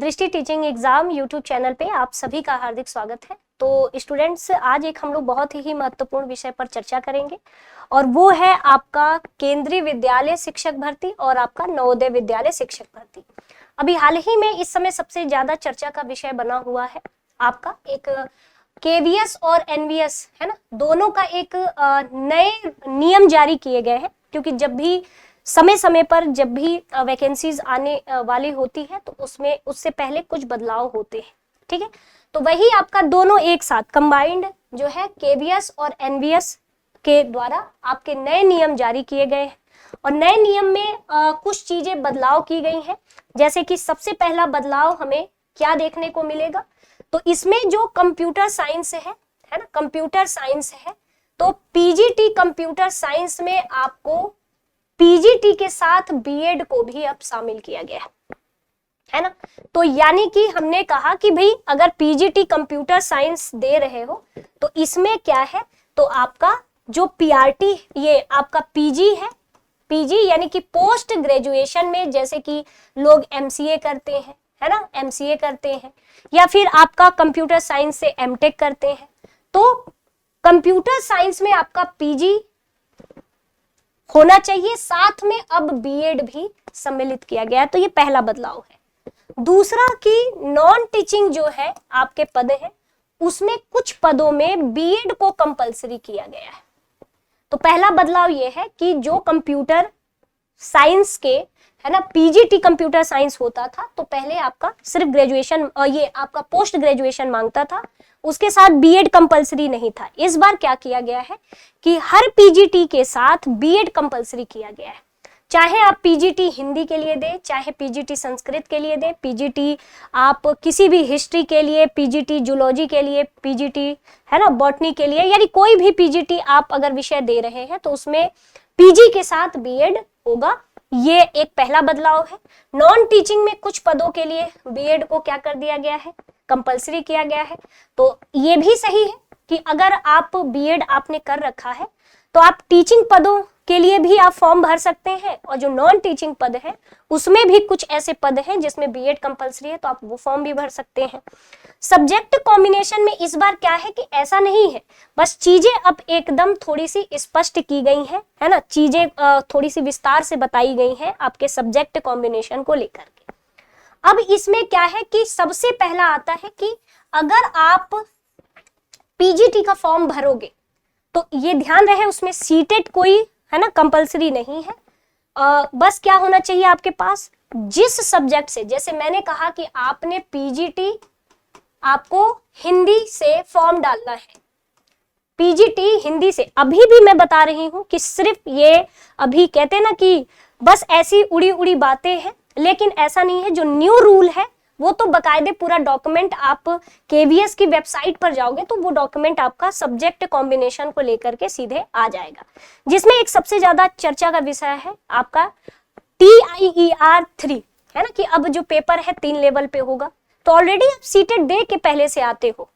दृष्टि teaching exam YouTube channel पे आप सभी का हार्दिक स्वागत है। तो स्टूडेंट्स, आज एक हम लोग बहुत ही महत्वपूर्ण विषय पर चर्चा करेंगे और वो है आपका केंद्रीय विद्यालय शिक्षक भर्ती और आपका नवोदय विद्यालय शिक्षक भर्ती। अभी हाल ही में इस समय सबसे ज्यादा चर्चा का विषय बना हुआ है आपका एक केवीएस और एनवीएस, है ना, दोनों का एक नए नियम जारी किए गए हैं, क्योंकि जब भी समय समय पर जब भी वैकेंसीज आने वाली होती है तो उसमें उससे पहले कुछ बदलाव होते हैं। ठीक है, तो वही आपका दोनों एक साथ कंबाइंड जो है केवीएस और एनवीएस के द्वारा आपके नए नियम जारी किए गए हैं और नए नियम में कुछ चीजें बदलाव की गई हैं। जैसे कि सबसे पहला बदलाव हमें क्या देखने को मिलेगा, तो इसमें जो कंप्यूटर साइंस है ना, कंप्यूटर साइंस है, तो पीजीटी कंप्यूटर साइंस में आपको पीजीटी के साथ बीएड को भी अब शामिल किया गया है ना। तो यानी कि हमने कहा कि भाई अगर पीजीटी कंप्यूटर साइंस दे रहे हो तो इसमें क्या है, तो आपका जो पीआरटी ये आपका पीजी है, पीजी यानी कि पोस्ट ग्रेजुएशन में जैसे कि लोग एमसीए करते हैं, है ना, एमसीए करते हैं या फिर आपका कंप्यूटर साइंस से एमटेक करते हैं, तो कंप्यूटर साइंस में आपका पीजी होना चाहिए, साथ में अब बीएड भी सम्मिलित किया गया है। तो ये पहला बदलाव है। दूसरा कि नॉन टीचिंग जो है आपके पद है उसमें कुछ पदों में बीएड को कंपलसरी किया गया है। तो पहला बदलाव ये है कि जो कंप्यूटर साइंस के, है ना, पीजीटी कंप्यूटर साइंस होता था तो पहले आपका सिर्फ ग्रेजुएशन ये आपका पोस्ट ग्रेजुएशन मांगता था, उसके साथ बीएड कंपलसरी नहीं था। इस बार क्या किया गया है कि हर पीजीटी के साथ बीएड कंपलसरी किया गया है। चाहे आप पीजीटी हिंदी के लिए दे, चाहे पीजीटी संस्कृत के लिए दे, पीजीटी आप किसी भी हिस्ट्री के लिए, पीजीटी जूलॉजी के लिए, पीजीटी, है ना, बॉटनी के लिए, यानी कोई भी पीजीटी आप अगर विषय दे रहे हैं तो उसमें पीजी के साथ बीएड होगा। ये एक पहला बदलाव है। नॉन टीचिंग में कुछ पदों के लिए बीएड को क्या कर दिया गया है, कंपलसरी किया गया है। तो ये भी सही है कि अगर आप बीएड आपने कर रखा है तो आप टीचिंग पदों के लिए भी आप फॉर्म भर सकते हैं और जो नॉन टीचिंग पद है उसमें भी कुछ ऐसे पद हैं जिसमें बीएड कंपलसरी है तो आप वो फॉर्म भी भर सकते हैं। सब्जेक्ट कॉम्बिनेशन में इस बार क्या है कि ऐसा नहीं है, बस चीजें अब एकदम थोड़ी सी स्पष्ट की गई हैं, है ना, चीजें थोड़ी सी विस्तार से बताई गई हैं आपके सब्जेक्ट कॉम्बिनेशन को लेकर के। अब इसमें क्या है कि सबसे पहला आता है कि अगर आप पीजीटी का फॉर्म भरोगे तो ये ध्यान रहे उसमें सीटेट कोई, है ना, कंपलसरी नहीं है। बस क्या होना चाहिए आपके पास, जिस सब्जेक्ट से, जैसे मैंने कहा कि आपने पीजीटी आपको हिंदी से फॉर्म डालना है, पीजीटी हिंदी से। अभी भी मैं बता रही हूं कि सिर्फ ये अभी कहते हैं ना कि बस ऐसी उड़ी उड़ी बातें हैं, लेकिन ऐसा नहीं है। जो न्यू रूल है वो तो बकायदे पूरा डॉक्यूमेंट आप केवीएस की वेबसाइट पर जाओगे तो वो डॉक्यूमेंट आपका सब्जेक्ट कॉम्बिनेशन को लेकर के सीधे आ जाएगा, जिसमें एक सबसे ज्यादा चर्चा का विषय है आपका TIER 3, है ना, कि अब जो पेपर है 3 लेवल पे होगा। तो ऑलरेडी आप सीटेट दे के पहले से आते हो,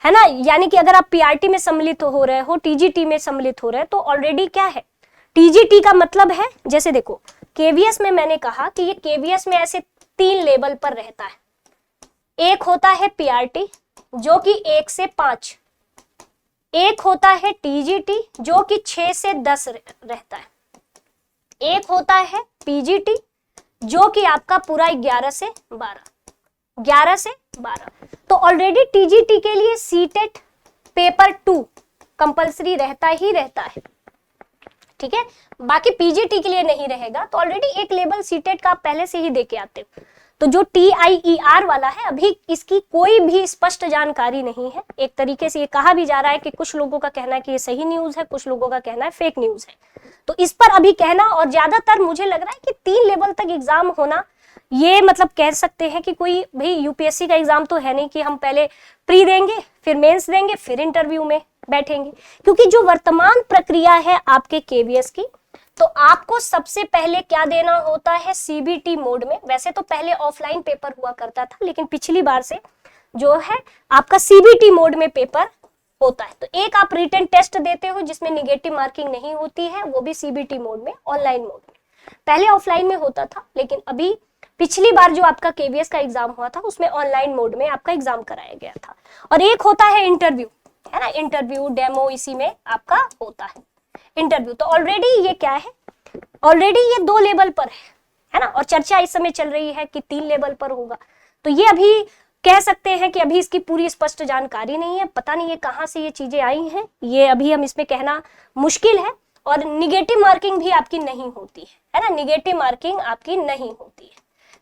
है ना, यानी कि अगर आप पीआरटी में सम्मिलित हो रहे हो, टीजीटी में सम्मिलित हो रहे हो, तो ऑलरेडी क्या है, टीजीटी का मतलब है, जैसे देखो केवीएस में मैंने कहा कि ये केवीएस में ऐसे 3 लेवल पर रहता है। एक होता है पीआरटी जो कि 1 से 5, एक होता है टीजीटी जो कि 6 से 10 रहता है, एक होता है पीजीटी जो कि आपका पूरा 11 से 12। तो ऑलरेडी टीजीटी के लिए सीटेट पेपर 2 कंपलसरी रहता ही रहता है, ठीक है, बाकी पीजीटी के लिए नहीं रहेगा। तो ऑलरेडी एक लेवल सीटेट का आप पहले से ही देके आते हो। तो जो TIER वाला है अभी इसकी कोई भी स्पष्ट जानकारी नहीं है। एक तरीके से ये कहा भी जा रहा है कि कुछ लोगों का कहना है कि ये सही न्यूज है, कुछ लोगों का कहना है फेक न्यूज है। तो इस पर अभी कहना, और ज्यादातर मुझे लग रहा है कि 3 लेवल तक एग्जाम होना, ये मतलब कह सकते हैं कि कोई भाई यूपीएससी का एग्जाम तो है नहीं कि हम पहले प्री देंगे फिर मेंस देंगे फिर इंटरव्यू में बैठेंगे, क्योंकि जो वर्तमान प्रक्रिया है आपके केवीएस की, तो आपको सबसे पहले क्या देना होता है सीबीटी मोड में। वैसे तो पहले ऑफलाइन पेपर हुआ करता था, लेकिन पिछली बार से जो है आपका सीबीटी मोड में पेपर होता है। तो एक आप रिटन टेस्ट देते हो जिसमें निगेटिव मार्किंग नहीं होती है, वो भी सीबीटी मोड में, ऑनलाइन मोड में। पहले ऑफलाइन में होता था, लेकिन अभी पिछली बार जो आपका केवीएस का एग्जाम हुआ था उसमें ऑनलाइन मोड में आपका एग्जाम कराया गया था। और एक होता है इंटरव्यू, है ना, इंटरव्यू डेमो, इसी में आपका होता है इंटरव्यू। तो ऑलरेडी ये क्या है, ऑलरेडी ये 2 लेवल पर है ना, और चर्चा इस समय चल रही है कि 3 लेवल पर होगा। तो ये अभी कह सकते हैं कि अभी इसकी पूरी स्पष्ट जानकारी नहीं है, पता नहीं है कहाँ से ये चीजें आई हैं, ये अभी हम इसमें कहना मुश्किल है। और निगेटिव मार्किंग भी आपकी नहीं होती है ना, निगेटिव मार्किंग आपकी नहीं होती है।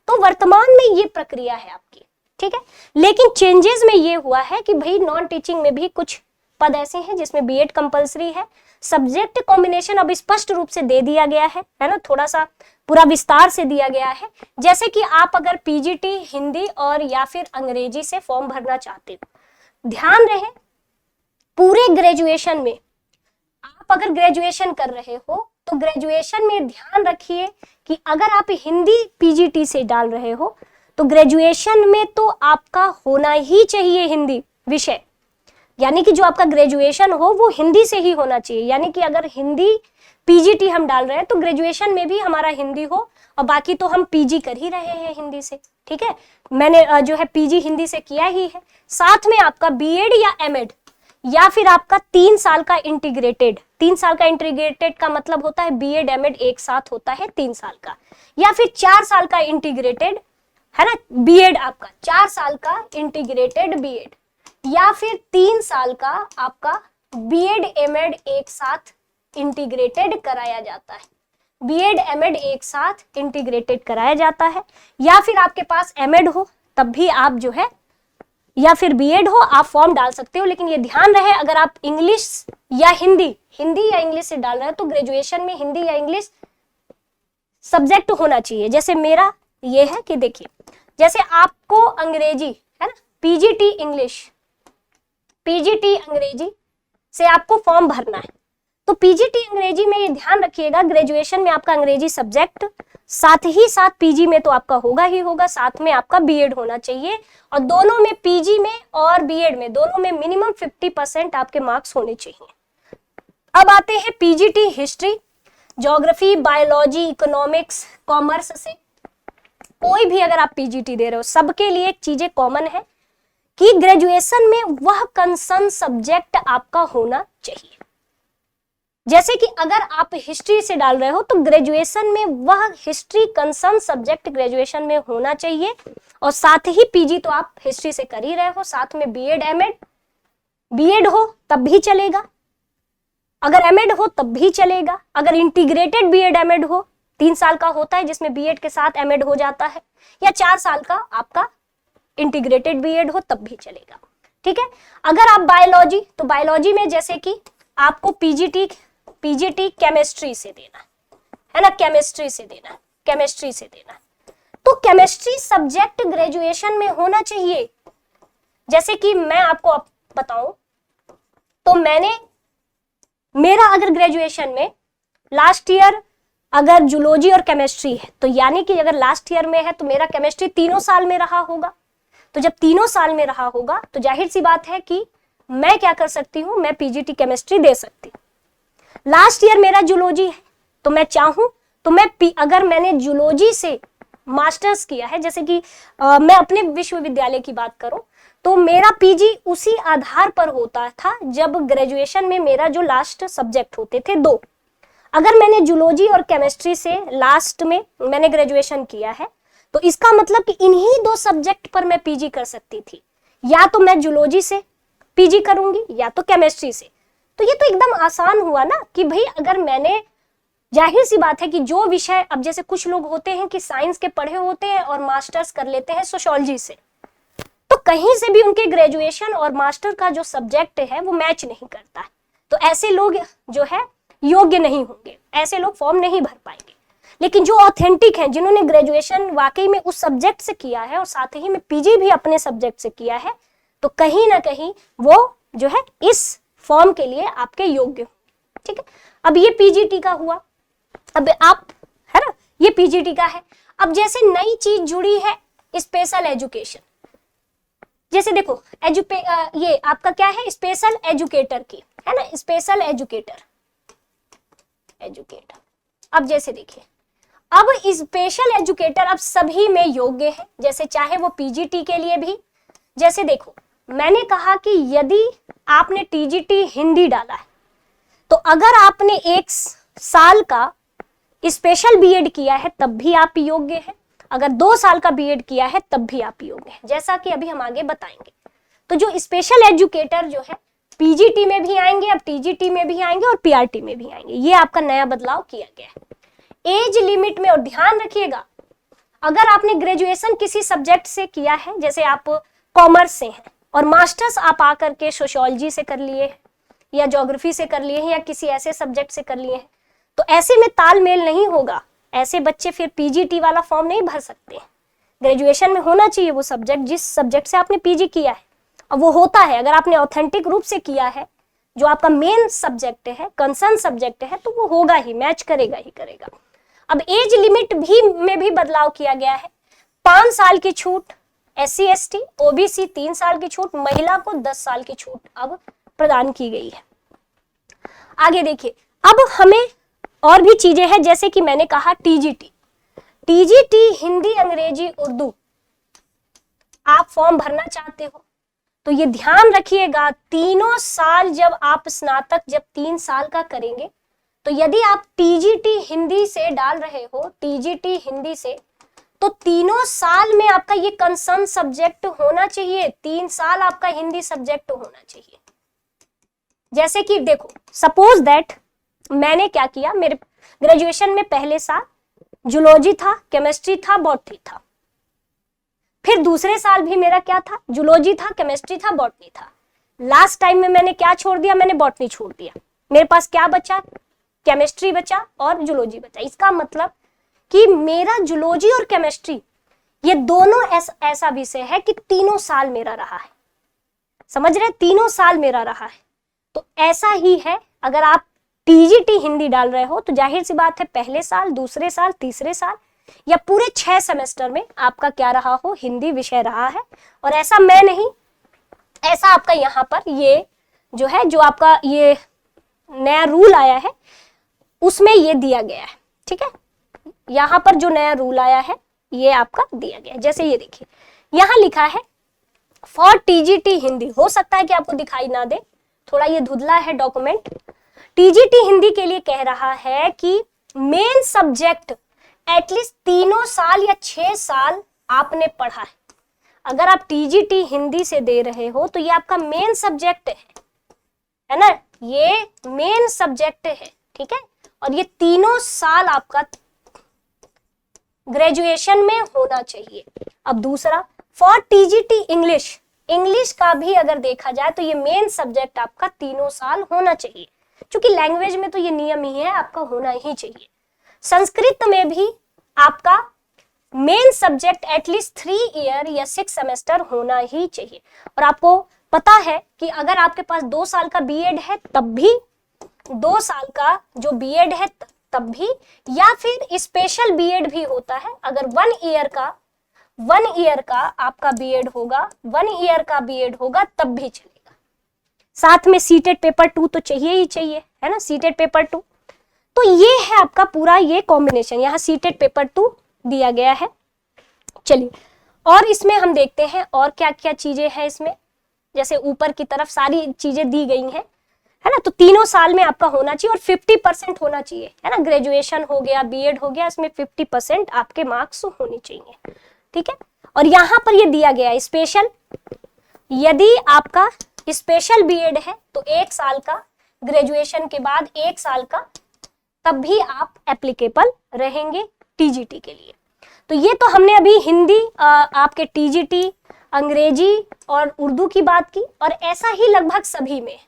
तो वर्तमान में ये प्रक्रिया है आपकी, ठीक है। लेकिन चेंजेस में ये हुआ है कि भाई नॉन टीचिंग में भी कुछ पद ऐसे हैं जिसमें बीएड कंपलसरी है। सब्जेक्ट कॉम्बिनेशन अब स्पष्ट रूप से दे दिया गया है ना, थोड़ा सा पूरा विस्तार से दिया गया है। जैसे कि आप अगर पीजीटी हिंदी और या फिर अंग्रेजी से फॉर्म भरना चाहते हो, ध्यान रहे पूरे ग्रेजुएशन में आप अगर ग्रेजुएशन कर रहे हो तो ग्रेजुएशन में ध्यान रखिए कि अगर आप हिंदी पीजीटी से डाल रहे हो तो ग्रेजुएशन में तो आपका होना ही चाहिए हिंदी विषय, यानी कि जो आपका ग्रेजुएशन हो वो हिंदी से ही होना चाहिए। यानी कि अगर हिंदी पीजीटी हम डाल रहे हैं तो ग्रेजुएशन में भी हमारा हिंदी हो, और बाकी तो हम पीजी कर ही रहे हैं हिंदी से, ठीक है। मैंने जो है पीजी हिंदी से किया ही है। साथ में आपका बीएड या एमएड या फिर आपका 3 साल का इंटीग्रेटेड, 3 साल का इंटीग्रेटेड का मतलब होता है बीएड एमएड एक साथ होता है 3 साल का, या फिर 4 साल का इंटीग्रेटेड, है ना, बीएड आपका 4 साल का इंटीग्रेटेड बीएड, या फिर 3 साल का आपका बीएड एमएड एक साथ इंटीग्रेटेड कराया जाता है। बीएड एमएड एक साथ इंटीग्रेटेड कराया जाता है, या फिर आपके पास एमएड हो तब भी आप जो है, या फिर बीएड हो, आप फॉर्म डाल सकते हो। लेकिन ये ध्यान रहे अगर आप इंग्लिश या हिंदी या इंग्लिश से डाल रहे हैं तो ग्रेजुएशन में हिंदी या इंग्लिश सब्जेक्ट होना चाहिए। जैसे मेरा ये है कि देखिए, जैसे आपको अंग्रेजी है ना, पीजीटी इंग्लिश, पीजीटी अंग्रेजी से आपको फॉर्म भरना है, तो पीजीटी अंग्रेजी में ये ध्यान रखिएगा ग्रेजुएशन में आपका अंग्रेजी सब्जेक्ट, साथ ही साथ पीजी में तो आपका होगा ही होगा, साथ में आपका बीएड होना चाहिए। और दोनों में, पीजी में और बीएड में, दोनों में मिनिमम 50% आपके मार्क्स होने चाहिए। अब आते हैं PGT history, geography, biology, economics, commerce से कोई भी अगर आप पीजीटी दे रहे हो, सबके लिए एक चीजें कॉमन है कि ग्रेजुएशन में वह कंसर्न सब्जेक्ट आपका होना चाहिए। जैसे कि अगर आप हिस्ट्री से डाल रहे हो तो ग्रेजुएशन में वह हिस्ट्री कंसर्न सब्जेक्ट ग्रेजुएशन में होना चाहिए, और साथ ही पीजी तो आप हिस्ट्री से कर ही रहे हो, साथ में बीएड एमएड, बीएड हो तब भी चलेगा, अगर एमएड हो तब भी चलेगा, अगर इंटीग्रेटेड बीएड एमएड हो, 3 साल का होता है जिसमें बीएड के साथ एमएड हो जाता है, या 4 साल का आपका इंटीग्रेटेड बीएड हो तब भी चलेगा, ठीक है। अगर आप बायोलॉजी, तो बायोलॉजी में जैसे कि आपको पीजीटी केमिस्ट्री से देना है ना, केमिस्ट्री से देना, केमिस्ट्री से देना, तो केमिस्ट्री सब्जेक्ट ग्रेजुएशन में होना चाहिए। जैसे कि मैं आपको बताऊं तो मेरा अगर ग्रेजुएशन में लास्ट ईयर अगर जूलॉजी और केमिस्ट्री है, तो यानी कि अगर लास्ट ईयर में है तो मेरा केमिस्ट्री 3 साल में रहा होगा। तो जब 3 साल में रहा होगा तो जाहिर सी बात है कि मैं क्या कर सकती हूं, मैं पीजीटी केमिस्ट्री दे सकती हूँ। लास्ट ईयर मेरा जूलॉजी है तो मैं चाहूं तो मैं अगर मैंने जूलॉजी से मास्टर्स किया है, जैसे कि मैं अपने विश्वविद्यालय की बात करूं तो मेरा पीजी उसी आधार पर होता था जब ग्रेजुएशन में मेरा जो लास्ट सब्जेक्ट होते थे 2, अगर मैंने जूलॉजी और केमिस्ट्री से लास्ट में मैंने ग्रेजुएशन किया है तो इसका मतलब कि इन्हीं 2 सब्जेक्ट पर मैं पीजी कर सकती थी, या तो मैं जूलॉजी से पीजी करूंगी या तो केमिस्ट्री से। तो ये तो एकदम आसान हुआ ना कि भाई अगर मैंने, जाहिर सी बात है कि जो विषय, अब जैसे कुछ लोग होते हैं कि साइंस के पढ़े होते हैं और मास्टर्स कर लेते हैं सोशियोलॉजी से, तो कहीं से भी उनके ग्रेजुएशन और मास्टर का जो सब्जेक्ट है वो मैच नहीं करता है, तो ऐसे लोग जो है योग्य नहीं होंगे, ऐसे लोग फॉर्म नहीं भर पाएंगे। लेकिन जो ऑथेंटिक हैं, जिन्होंने ग्रेजुएशन वाकई में उस सब्जेक्ट से किया है और साथ ही में पीजी भी अपने सब्जेक्ट से किया है, तो कहीं ना कहीं वो जो है इस फॉर्म के लिए आपके योग्य हो, ठीक है। अब ये पीजीटी का हुआ, अब आप, है ना, ये पीजीटी का है। अब जैसे नई चीज जुड़ी है स्पेशल एजुकेशन, जैसे देखो ये आपका क्या है, स्पेशल एजुकेटर की, है ना, स्पेशल एजुकेटर। अब जैसे देखिए, अब स्पेशल एजुकेटर अब सभी में योग्य है, जैसे चाहे वो पीजीटी के लिए भी, जैसे देखो मैंने कहा कि यदि आपने टीजीटी हिंदी डाला है तो अगर आपने 1 साल का स्पेशल बीएड किया है तब भी आप योग्य हैं, अगर 2 साल का बीएड किया है तब भी आप योग्य हैं, जैसा कि अभी हम आगे बताएंगे। तो जो स्पेशल एजुकेटर जो है पीजीटी में भी आएंगे, अब टीजीटी में भी आएंगे और पीआरटी में भी आएंगे, ये आपका नया बदलाव किया गया है। एज लिमिट में, और ध्यान रखिएगा अगर आपने ग्रेजुएशन किसी सब्जेक्ट से किया है, जैसे आप कॉमर्स से हैं और मास्टर्स आप आकर के सोशियोलॉजी से कर लिए हैं या ज्योग्राफी से कर लिए हैं या किसी ऐसे सब्जेक्ट से कर लिए हैं, तो ऐसे में तालमेल नहीं होगा, ऐसे बच्चे फिर पीजीटी वाला फॉर्म नहीं भर सकते हैं। ग्रेजुएशन में होना चाहिए वो सब्जेक्ट जिस सब्जेक्ट से आपने पीजी किया है, और वो होता है अगर आपने ऑथेंटिक रूप से किया है, जो आपका मेन सब्जेक्ट है, कंसर्न सब्जेक्ट है, तो वो होगा ही, मैच करेगा ही करेगा। अब एज लिमिट भी में भी बदलाव किया गया है, 5 साल की छूट SC ST OBC, 3 साल की छूट, महिला को 10 साल की छूट अब प्रदान की गई है। आगे देखिए, अब हमें और भी चीजें हैं, जैसे कि मैंने कहा टीजीटी हिंदी अंग्रेजी उर्दू आप फॉर्म भरना चाहते हो तो ये ध्यान रखिएगा, तीनों साल जब आप स्नातक जब 3 साल का करेंगे, तो यदि आप टीजीटी हिंदी से डाल रहे हो, टीजीटी हिंदी से, तो तीनों साल में आपका ये कंसर्न सब्जेक्ट होना चाहिए, 3 साल आपका हिंदी सब्जेक्ट होना चाहिए। जैसे कि देखो सपोज दैट मैंने क्या किया, मेरे ग्रेजुएशन में पहले साल जूलॉजी था, केमिस्ट्री था, बॉटनी था, फिर दूसरे साल भी मेरा क्या था, जूलॉजी था, केमिस्ट्री था, बॉटनी था। लास्ट टाइम में मैंने क्या छोड़ दिया, मैंने बॉटनी छोड़ दिया, मेरे पास क्या बचा, केमिस्ट्री बचा और जूलॉजी बचा। इसका मतलब कि मेरा जूलॉजी और केमिस्ट्री ये दोनों ऐसा विषय है कि तीनों साल मेरा रहा है, समझ रहे, तीनों साल मेरा रहा है। तो ऐसा ही है, अगर आप टीजीटी हिंदी डाल रहे हो तो जाहिर सी बात है पहले साल, दूसरे साल, तीसरे साल या पूरे 6 सेमेस्टर में आपका क्या रहा हो, हिंदी विषय रहा है। और ऐसा मैं नहीं, ऐसा आपका यहाँ पर ये जो है, जो आपका ये नया रूल आया है उसमें ये दिया गया है, ठीक है, यहाँ पर जो नया रूल आया है ये आपका दिया गया है। जैसे ये देखिए यहाँ लिखा है फॉर टीजीटी हिंदी, हो सकता है कि आपको दिखाई ना दे, थोड़ा ये धुंधला है डॉक्यूमेंट। टीजीटी हिंदी के लिए कह रहा है कि मेन सब्जेक्ट एटलीस्ट तीनों साल या 6 साल आपने पढ़ा है। अगर आप टीजीटी हिंदी से दे रहे हो तो ये आपका मेन सब्जेक्ट है ना, ये मेन सब्जेक्ट है, ठीक है, और ये तीनों साल आपका ग्रेजुएशन में होना चाहिए। अब दूसरा, फॉर टीजीटी इंग्लिश, इंग्लिश का भी अगर देखा जाए तो ये मेन सब्जेक्ट आपका तीनों साल होना चाहिए, क्योंकि लैंग्वेज में तो ये नियम ही है, आपका होना ही चाहिए। संस्कृत में भी आपका मेन सब्जेक्ट एटलीस्ट 3 ईयर या 6 सेमेस्टर होना ही चाहिए। और आपको पता है कि अगर आपके पास 2 साल का बीएड है तब भी, 2 साल का जो बीएड है तब भी, या फिर स्पेशल बीएड भी होता है, अगर 1 ईयर का आपका बीएड होगा, 1 ईयर का बीएड होगा तब भी चलेगा। साथ में सीटेट पेपर 2 तो चाहिए ही चाहिए, है ना, सीटेट पेपर 2। तो ये है आपका पूरा ये कॉम्बिनेशन, यहाँ सीटेट पेपर 2 दिया गया है। चलिए और इसमें हम देखते हैं और क्या क्या चीजें हैं इसमें, जैसे ऊपर की तरफ सारी चीजें दी गई हैं, है ना। तो तीनों साल में आपका होना चाहिए और 50% होना चाहिए, है ना, ग्रेजुएशन हो गया, बीएड हो गया, इसमें 50% आपके मार्क्स होने चाहिए, ठीक है। और यहाँ पर ये दिया गया है स्पेशल, यदि आपका स्पेशल बीएड है तो 1 साल का, ग्रेजुएशन के बाद 1 साल का, तब भी आप एप्लीकेबल रहेंगे टीजीटी के लिए। तो ये तो हमने अभी हिंदी आपके टीजीटी, अंग्रेजी और उर्दू की बात की, और ऐसा ही लगभग सभी में,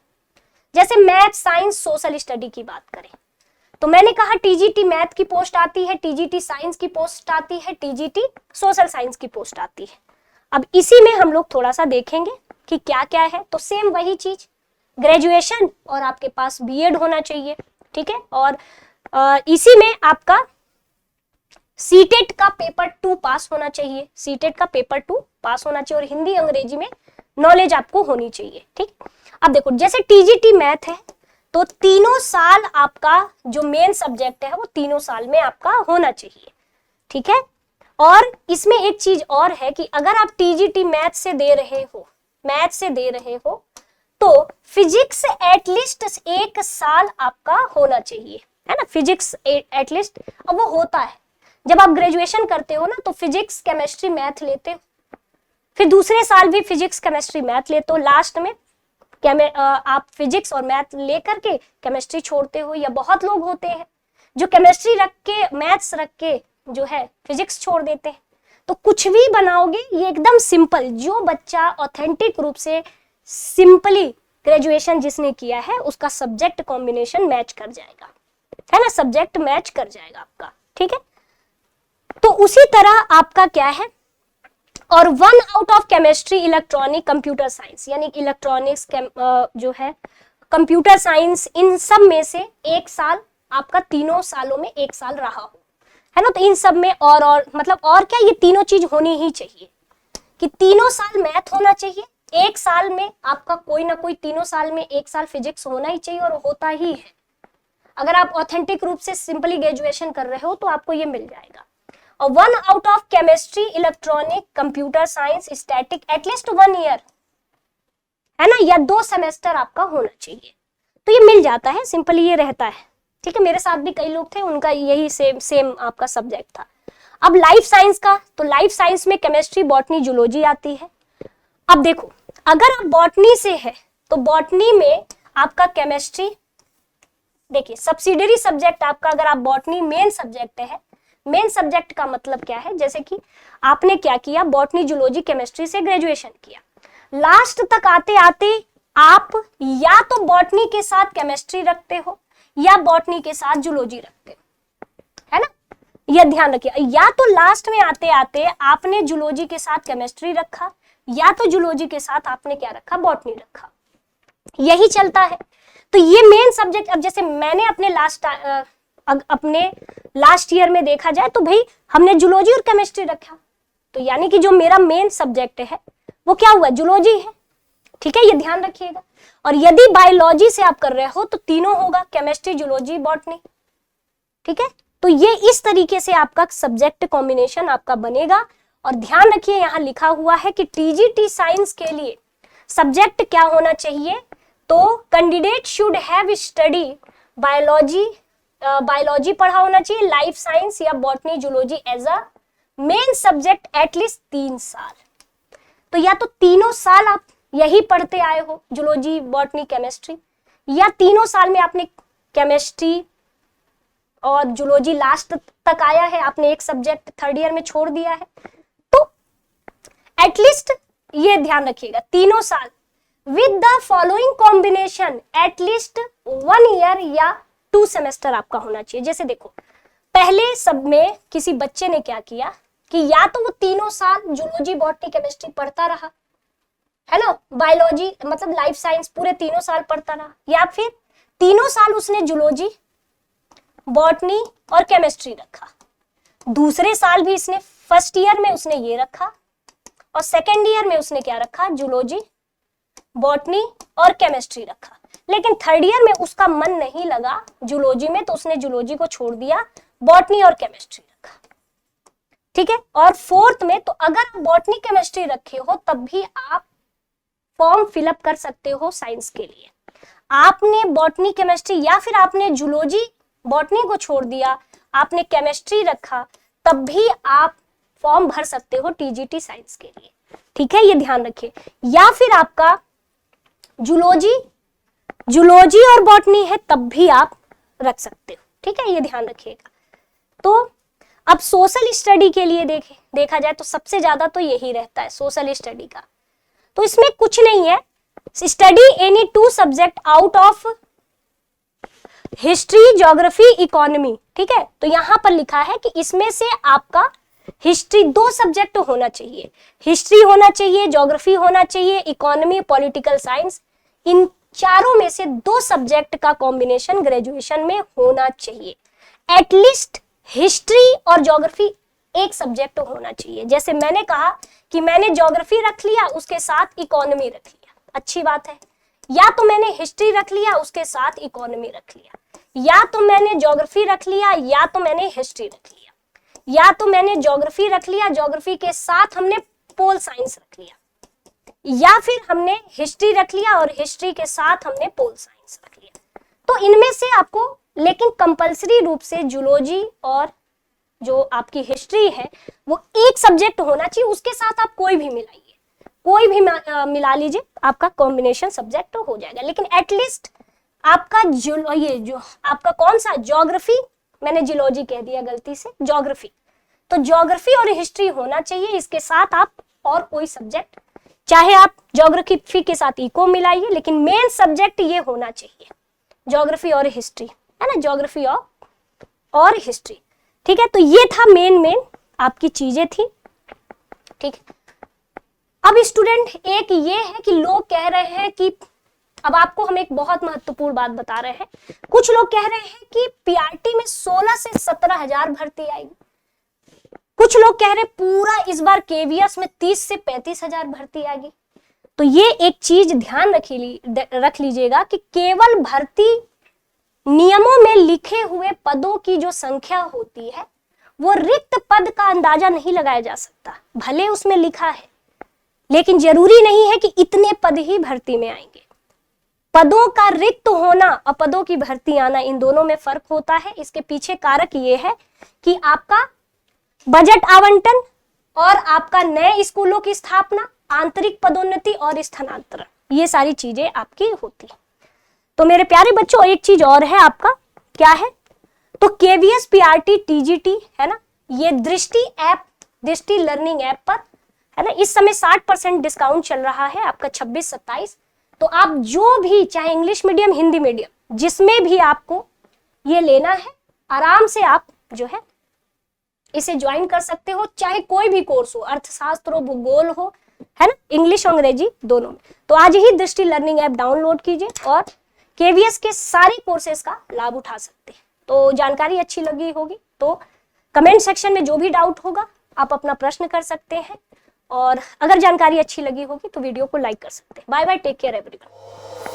जैसे मैथ, साइंस, सोशल स्टडी की बात करें तो मैंने कहा टीजीटी मैथ की पोस्ट आती है, टीजीटी साइंस की पोस्ट आती है, टीजीटी सोशल साइंस की पोस्ट आती है। अब इसी में हम लोग थोड़ा सा देखेंगे कि क्या क्या है। तो सेम वही चीज, ग्रेजुएशन और आपके पास बीएड होना चाहिए, ठीक है। और इसी में आपका सीटेट का पेपर 2 पास होना चाहिए, सीटेट का पेपर 2 पास होना चाहिए, और हिंदी अंग्रेजी में नॉलेज आपको होनी चाहिए, ठीक। अब देखो जैसे टीजीटी मैथ है तो तीनों साल आपका जो मेन सब्जेक्ट है वो तीनों साल में आपका होना चाहिए। ठीक है। और इसमें एक चीज और है कि अगर आप टीजीटी मैथ से दे रहे हो तो फिजिक्स एटलीस्ट 1 साल आपका होना चाहिए, है ना, फिजिक्स एटलीस्ट। अब वो होता है जब आप ग्रेजुएशन करते हो ना, तो फिजिक्स केमिस्ट्री मैथ लेते हो, फिर दूसरे साल भी फिजिक्स केमिस्ट्री मैथ लेते हो, लास्ट में आप फिजिक्स और मैथ लेकर के केमिस्ट्री छोड़ते हो। या बहुत लोग होते हैं जो केमिस्ट्री रख के, मैथ्स रख के जो है फिजिक्स छोड़ देते हैं। तो कुछ भी बनाओगे ये एकदम सिंपल, जो बच्चा ऑथेंटिक रूप से सिंपली ग्रेजुएशन जिसने किया है उसका सब्जेक्ट कॉम्बिनेशन मैच कर जाएगा, है ना, सब्जेक्ट मैच कर जाएगा आपका, ठीक है। तो उसी तरह आपका क्या है, और 1 out of chemistry, electronic, computer science, यानी इलेक्ट्रॉनिक्स जो है, कंप्यूटर साइंस, इन सब में से 1 साल आपका तीनों सालों में 1 साल रहा हो, है ना। तो इन सब में और मतलब और क्या, ये तीनों चीज होनी ही चाहिए कि तीनों साल मैथ होना चाहिए, 1 साल में आपका कोई ना कोई, तीनों साल में 1 साल फिजिक्स होना ही चाहिए, और होता ही है। अगर आप ऑथेंटिक रूप से सिंपली ग्रेजुएशन कर रहे हो तो आपको ये मिल जाएगा। और 1 out of chemistry, electronic, computer science, static, at least 1 year, है ना, या 2 सेमेस्टर आपका होना चाहिए। तो ये मिल जाता है, सिंपली ये रहता है, ठीक है। मेरे साथ भी कई लोग थे, उनका यही सेम आपका सब्जेक्ट था। अब लाइफ साइंस का, तो लाइफ साइंस में केमिस्ट्री, बॉटनी, जूलॉजी आती है। अब देखो, अगर आप बॉटनी से है तो बॉटनी में आपका केमिस्ट्री, देखिए सब्सिडियरी सब्जेक्ट आपका, अगर आप बॉटनी मेन सब्जेक्ट है, मेन सब्जेक्ट का मतलब क्या है, जैसे कि आपने क्या किया, बॉटनी, जूलॉजी, केमिस्ट्री से ग्रेजुएशन किया, लास्ट तक आते आते आप या तो बॉटनी के साथ केमिस्ट्री रखते हो या बॉटनी के साथ जूलॉजी रखते हो, है ना, यह ध्यान रखिए। या तो लास्ट में आते आते आपने जूलॉजी के साथ केमिस्ट्री रखा, या तो जूलॉजी के साथ आपने क्या रखा, बॉटनी रखा, यही चलता है। तो ये मेन सब्जेक्ट, अब जैसे मैंने अपने लास्ट ईयर में देखा जाए तो भाई हमने जूलॉजी और केमिस्ट्री रखा, तो यानी कि जो मेरा मेन सब्जेक्ट है वो क्या हुआ, जूलॉजी है, ठीक है, ये ध्यान रखिएगा। और यदि बायोलॉजी से आप कर रहे हो तो तीनों होगा, केमिस्ट्री, जूलॉजी, बॉटनी, ठीक है। तो ये इस तरीके से आपका सब्जेक्ट कॉम्बिनेशन आपका बनेगा। और ध्यान रखिए यहाँ लिखा हुआ है कि टीजीटी साइंस के लिए सब्जेक्ट क्या होना चाहिए, तो candidate should have study biology पढ़ा होना चाहिए, लाइफ साइंस या botany, zoology as a main subject at least 3 साल। तो या तो तीनों साल आप यही पढ़ते आए हो, जूलॉजी, बॉटनी, केमिस्ट्री, या तीनों साल में आपने केमिस्ट्री और जूलॉजी लास्ट तक आया है, आपने एक सब्जेक्ट 3rd ईयर में छोड़ दिया है। तो एटलीस्ट ये ध्यान रखिएगा, तीनों साल with the following combination at least 1 year या 2 सेमेस्टर आपका होना चाहिए। जैसे देखो, पहले सब में किसी बच्चे ने क्या किया कि या तो वो तीनों साल जूलॉजी, बॉटनी, केमिस्ट्री पढ़ता रहा, है ना, बायोलॉजी मतलब लाइफ साइंस पूरे तीनों साल पढ़ता रहा, या फिर तीनों साल उसने जूलॉजी, बॉटनी और केमिस्ट्री रखा, दूसरे साल भी इसने, फर्स्ट ईयर में उसने ये रखा और सेकेंड ईयर में उसने क्या रखा, जूलॉजी, बॉटनी और केमिस्ट्री रखा। लेकिन 3rd ईयर में उसका मन नहीं लगा जूलॉजी में, तो उसने जूलॉजी को छोड़ दिया, बॉटनी और केमिस्ट्री रखा, ठीक है। और 4th में तो अगर आप बॉटनी, केमिस्ट्री रखे हो तब भी आप फॉर्म फिलअप कर सकते हो साइंस के लिए। आपने बॉटनी, केमिस्ट्री, या फिर आपने जूलॉजी, बॉटनी को छोड़ दिया, आपने केमिस्ट्री रखा, तब भी आप फॉर्म भर सकते हो टीजीटी साइंस के लिए, ठीक है, ये ध्यान रखिए। या फिर आपका जूलॉजी और बॉटनी है तब भी आप रख सकते हो, ठीक है, ये ध्यान रखिएगा। तो अब सोशल स्टडी के लिए देखा जाए तो सबसे ज्यादा तो यही रहता है सोशल स्टडी का। तो इसमें कुछ नहीं है, study any 2 subject out of history, geography, economy, ठीक है। तो यहां पर लिखा है कि इसमें से आपका हिस्ट्री 2 सब्जेक्ट होना चाहिए, हिस्ट्री होना चाहिए, ज्योग्राफी होना चाहिए, इकोनॉमी, पॉलिटिकल साइंस, इन चारों में से 2 सब्जेक्ट का कॉम्बिनेशन ग्रेजुएशन में होना चाहिए। एटलीस्ट हिस्ट्री और ज्योग्राफी एक सब्जेक्ट होना चाहिए। जैसे मैंने कहा कि मैंने ज्योग्राफी रख लिया, उसके साथ इकोनॉमी रख लिया, अच्छी बात है। या तो मैंने हिस्ट्री रख लिया, उसके साथ इकोनॉमी रख लिया, या तो मैंने ज्योग्राफी रख लिया, या तो मैंने हिस्ट्री रख लिया। या तो मैंने ज्योग्राफी रख लिया, ज्योग्राफी के साथ हमने पोल साइंस रख लिया, या फिर हमने हिस्ट्री रख लिया और हिस्ट्री के साथ हमने पोल साइंस रख लिया। तो इनमें से आपको लेकिन कंपलसरी रूप से जूलॉजी और जो आपकी हिस्ट्री है वो एक सब्जेक्ट होना चाहिए, उसके साथ आप कोई भी मिलाइए, कोई भी मिला लीजिए, आपका कॉम्बिनेशन सब्जेक्ट हो जाएगा। लेकिन एटलीस्ट आपका ये जो आपका कौन सा ज्योग्राफी, मैंने जियोलॉजी कह दिया गलती से, ज्योग्राफी, तो ज्योग्राफी और हिस्ट्री होना चाहिए। इसके साथ आप और कोई सब्जेक्ट, चाहे आप ज्योग्राफी के साथ इको मिलाइए, लेकिन मेन सब्जेक्ट ये होना चाहिए, ज्योग्राफी और हिस्ट्री, है ना, ज्योग्राफी और हिस्ट्री। ठीक है, तो ये था मेन आपकी चीजें थी। ठीक है, अब स्टूडेंट एक ये है कि लोग कह रहे हैं कि, अब आपको हम एक बहुत महत्वपूर्ण बात बता रहे हैं, कुछ लोग कह रहे हैं कि पीआरटी में 16 से 17,000 भर्ती आएगी, कुछ लोग कह रहे हैं पूरा इस बार केवीएस में 30 से 35,000 भर्ती आएगी। तो ये एक चीज ध्यान रख लीजिएगा कि केवल भर्ती नियमों में लिखे हुए पदों की जो संख्या होती है वो रिक्त पद का अंदाजा नहीं लगाया जा सकता। भले उसमें लिखा है, लेकिन जरूरी नहीं है कि इतने पद ही भर्ती में आएंगे। पदों का रिक्त होना और पदों की भर्ती आना, इन दोनों में फर्क होता है। इसके पीछे कारक ये है कि आपका बजट आवंटन और आपका नए स्कूलों की स्थापना, आंतरिक पदोन्नति और स्थानांतरण, ये सारी चीजें आपकी होती है। तो मेरे प्यारे बच्चों, एक चीज और है आपका, क्या है, तो केवीएस पीआरटी टीजीटी है ना, ये दृष्टि लर्निंग ऐप पर, है ना, इस समय 60% डिस्काउंट चल रहा है आपका 26-27। तो आप जो भी, चाहे इंग्लिश मीडियम, हिंदी मीडियम, जिसमें भी आपको ये लेना है, आराम से आप जो है इसे ज्वाइन कर सकते हो, चाहे कोई भी कोर्स हो, अर्थशास्त्र हो, भूगोल हो, है ना, इंग्लिश अंग्रेजी दोनों में। तो आज ही दृष्टि लर्निंग ऐप डाउनलोड कीजिए और केवीएस के सारे कोर्सेज का लाभ उठा सकते हैं। तो जानकारी अच्छी लगी होगी तो कमेंट सेक्शन में जो भी डाउट होगा आप अपना प्रश्न कर सकते हैं, और अगर जानकारी अच्छी लगी होगी तो वीडियो को लाइक कर सकते हैं। Bye bye, take care everyone.